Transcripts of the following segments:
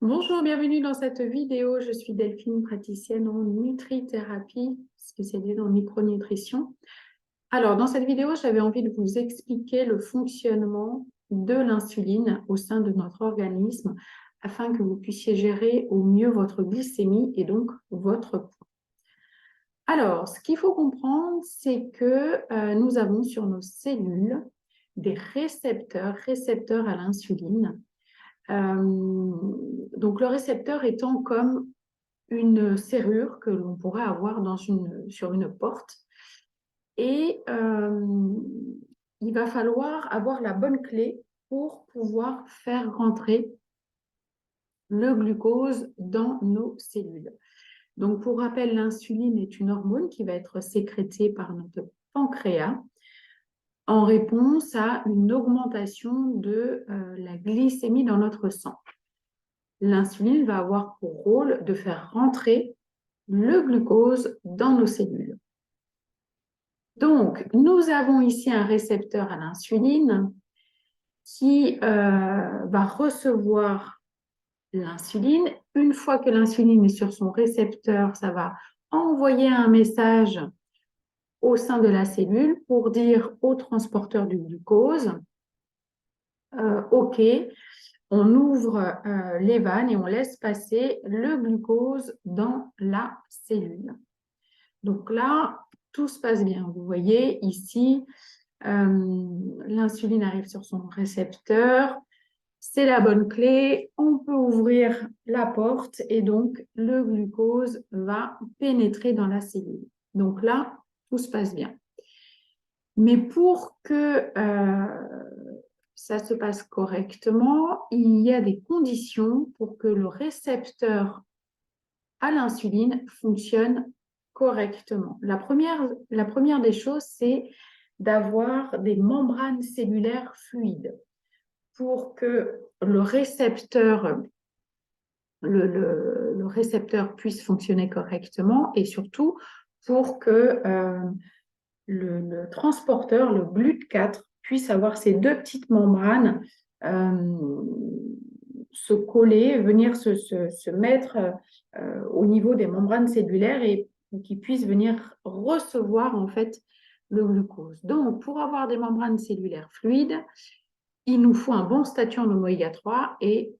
Bonjour, bienvenue dans cette vidéo. Je suis Delphine, praticienne en nutrithérapie, spécialisée en micronutrition. Alors, dans cette vidéo, j'avais envie de vous expliquer le fonctionnement de l'insuline au sein de notre organisme afin que vous puissiez gérer au mieux votre glycémie et donc votre poids. Alors, ce qu'il faut comprendre, c'est que nous avons sur nos cellules des récepteurs à l'insuline. Donc, le récepteur étant comme une serrure que l'on pourrait avoir sur une porte. Et il va falloir avoir la bonne clé pour pouvoir faire rentrer le glucose dans nos cellules. Donc, pour rappel, l'insuline est une hormone qui va être sécrétée par notre pancréas en réponse à une augmentation de la glycémie dans notre sang. L'insuline va avoir pour rôle de faire rentrer le glucose dans nos cellules. Donc, nous avons ici un récepteur à l'insuline qui va recevoir l'insuline. Une fois que l'insuline est sur son récepteur, ça va envoyer un message au sein de la cellule pour dire au transporteur du glucose, OK, on ouvre les vannes et on laisse passer le glucose dans la cellule. Donc là, tout se passe bien. Vous voyez ici, l'insuline arrive sur son récepteur. C'est la bonne clé. On peut ouvrir la porte et donc le glucose va pénétrer dans la cellule. Donc là, tout se passe bien. Mais pour que ça se passe correctement, il y a des conditions pour que le récepteur à l'insuline fonctionne correctement. La première des choses, c'est d'avoir des membranes cellulaires fluides pour que le récepteur puisse fonctionner correctement et surtout pour que le transporteur, le GLUT4, puisse avoir ces deux petites membranes se coller, venir se mettre au niveau des membranes cellulaires et qui puissent venir recevoir en fait le glucose. Donc, pour avoir des membranes cellulaires fluides, il nous faut un bon statut en oméga 3 et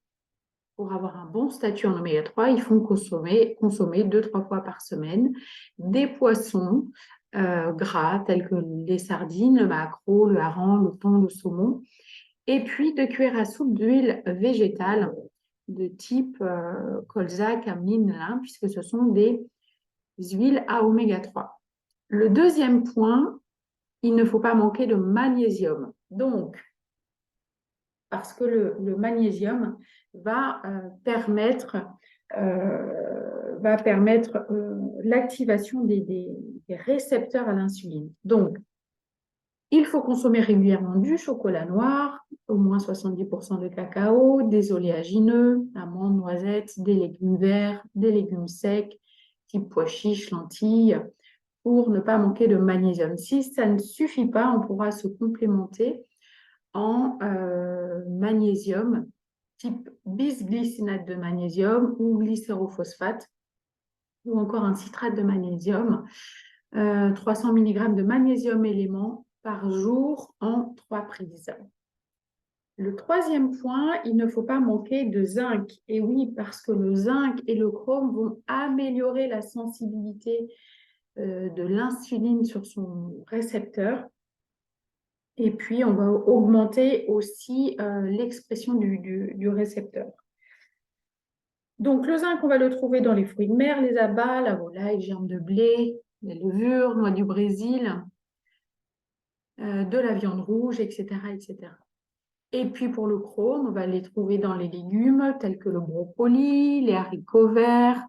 pour avoir un bon statut en oméga 3, il faut consommer 2-3 fois par semaine des poissons gras tels que les sardines, le maquereau, le hareng, le thon, le saumon, et puis 2 cuillères à soupe d'huile végétale de type colza, cameline, lin, puisque ce sont des huiles à oméga 3. Le deuxième point, il ne faut pas manquer de magnésium. Donc, parce que le magnésium va permettre l'activation des récepteurs à l'insuline. Donc, il faut consommer régulièrement du chocolat noir, au moins 70% de cacao, des oléagineux, amandes, noisettes, des légumes verts, des légumes secs, type pois chiches, lentilles, pour ne pas manquer de magnésium. Si ça ne suffit pas, on pourra se complémenter en magnésium, type bisglycinate de magnésium ou glycérophosphate, ou encore un citrate de magnésium, 300 mg de magnésium élément par jour en 3 prises. Le troisième point, il ne faut pas manquer de zinc. Et oui, parce que le zinc et le chrome vont améliorer la sensibilité de l'insuline sur son récepteur. Et puis, on va augmenter aussi l'expression du récepteur. Donc, le zinc, on va le trouver dans les fruits de mer, les abats, la volaille, germe de blé, les levures, noix du Brésil, de la viande rouge, etc., etc. Et puis, pour le chrome, on va les trouver dans les légumes tels que le brocoli, les haricots verts,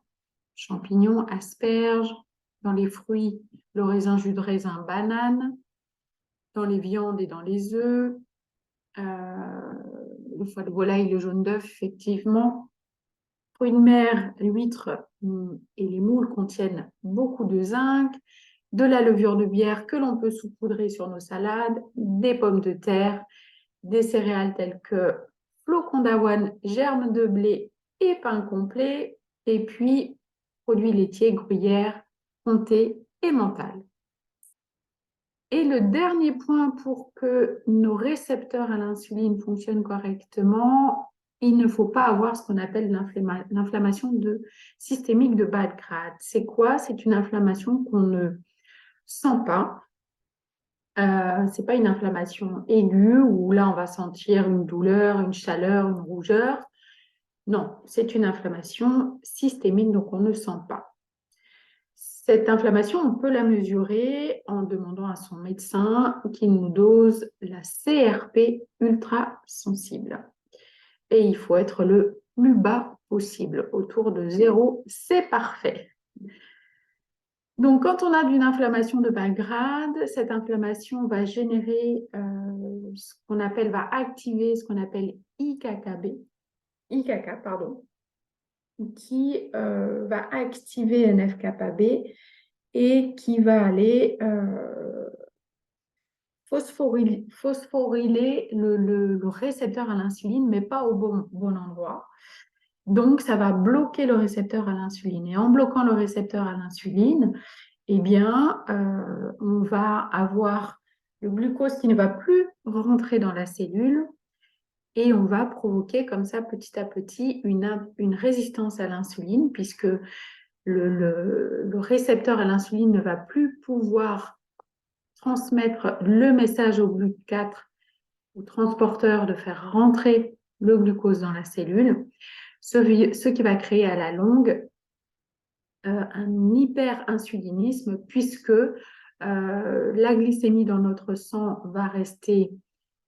champignons, asperges, dans les fruits, le raisin, jus de raisin, banane, dans les viandes et dans les œufs, le foie de volaille, le jaune d'œuf, effectivement. Fruits de mer, l'huître et les moules contiennent beaucoup de zinc, de la levure de bière que l'on peut saupoudrer sur nos salades, des pommes de terre, des céréales telles que flocons d'avoine, germes de blé et pain complet, et puis produits laitiers, gruyère, comté et mental. Et le dernier point pour que nos récepteurs à l'insuline fonctionnent correctement, il ne faut pas avoir ce qu'on appelle l'inflammation systémique de bas grade. C'est quoi? C'est une inflammation qu'on ne sent pas. Ce n'est pas une inflammation aiguë où là on va sentir une douleur, une chaleur, une rougeur. Non, c'est une inflammation systémique, donc on ne sent pas. Cette inflammation, on peut la mesurer en demandant à son médecin qu'il nous dose la CRP ultra sensible. Et il faut être le plus bas possible, autour de 0, c'est parfait. Donc, quand on a une inflammation de bas grade, cette inflammation va générer va activer ce qu'on appelle IKK, pardon, qui va activer NF-κB et qui va aller phosphoryler le récepteur à l'insuline, mais pas au bon endroit. Donc, ça va bloquer le récepteur à l'insuline. Et en bloquant le récepteur à l'insuline, eh bien, on va avoir le glucose qui ne va plus rentrer dans la cellule et on va provoquer comme ça petit à petit une résistance à l'insuline puisque le récepteur à l'insuline ne va plus pouvoir transmettre le message au GLUT4 au transporteur de faire rentrer le glucose dans la cellule, ce qui va créer à la longue un hyperinsulinisme puisque la glycémie dans notre sang va rester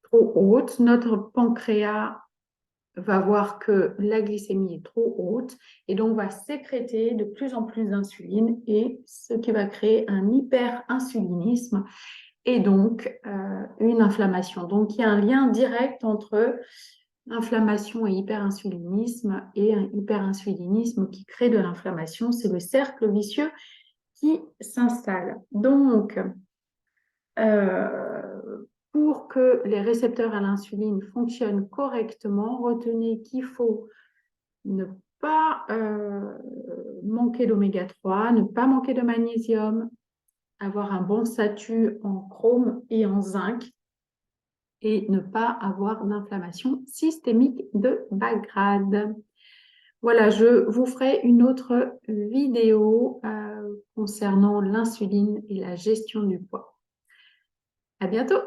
trop haute, notre pancréas va voir que la glycémie est trop haute et donc va sécréter de plus en plus d'insuline et ce qui va créer un hyperinsulinisme et donc une inflammation. Donc il y a un lien direct entre inflammation et hyperinsulinisme et un hyperinsulinisme qui crée de l'inflammation. C'est le cercle vicieux qui s'installe. Donc, pour que les récepteurs à l'insuline fonctionnent correctement, retenez qu'il faut ne pas manquer d'oméga 3, ne pas manquer de magnésium, avoir un bon statut en chrome et en zinc et ne pas avoir d'inflammation systémique de bas grade. Voilà, je vous ferai une autre vidéo concernant l'insuline et la gestion du poids. À bientôt!